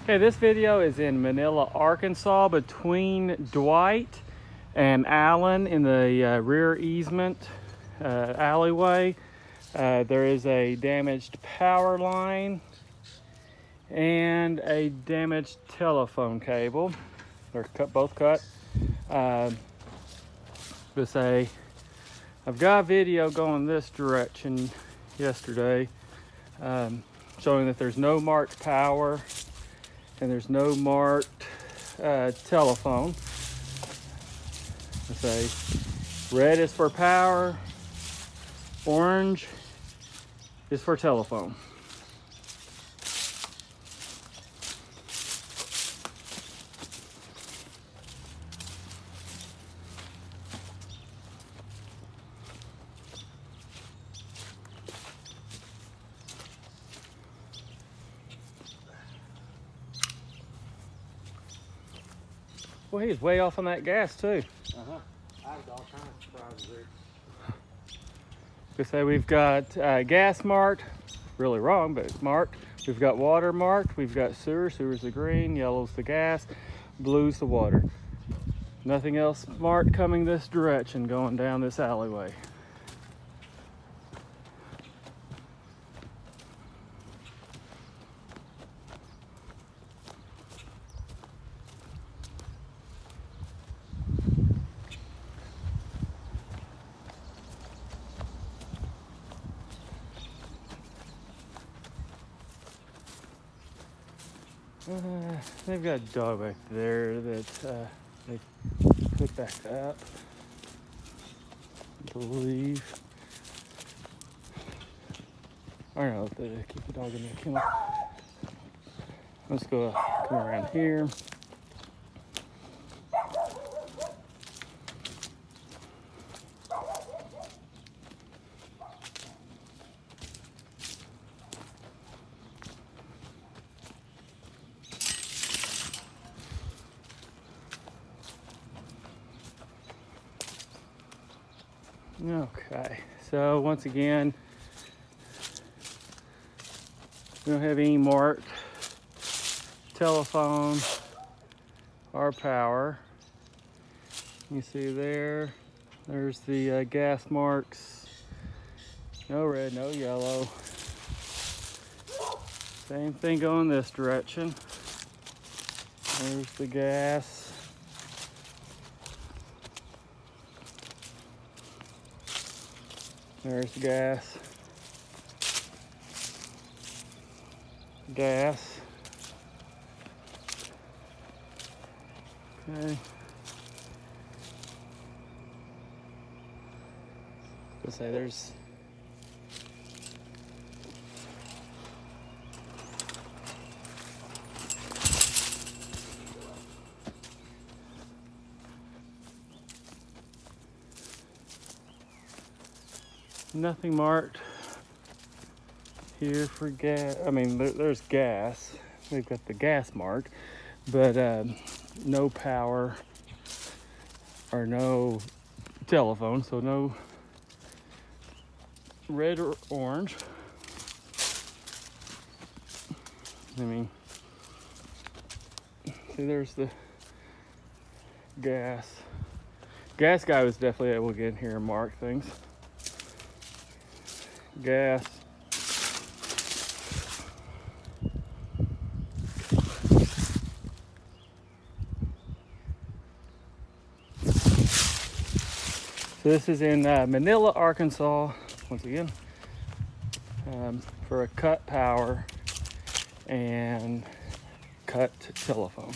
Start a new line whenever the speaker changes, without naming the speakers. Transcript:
Okay, this video is in Manila, Arkansas, between Dwight and Alan in the rear easement alleyway. There is a damaged power line and a damaged telephone cable. They're both cut. I've got a video going this direction yesterday showing that there's no marked power and there's no marked telephone. Red is for power, orange is for telephone. Well, he's way off on that gas too.
I had all kinds of surprises there.
We've got gas marked, really wrong, but it's marked. We've got water marked. We've got sewer. Sewer's the green, yellow's the gas, blue's the water. Nothing else marked coming this direction, going down this alleyway. They've got a dog back there that they put back up, I believe. I don't know if they keep the dog in the kennel. Let's go come around here. Okay, so once again, we don't have any marked telephone or power. You see there's the gas marks. No red, no yellow. Same thing going this direction. There's the gas. There's gas. Gas. Okay. There's nothing marked here for gas. I mean, there's gas. We've got the gas marked, but no power or no telephone, so no red or orange. I mean, see, there's the gas. Gas guy was definitely able to get in here and mark things. Gas. So this is in Manila, Arkansas, once again, for a cut power and cut telephone.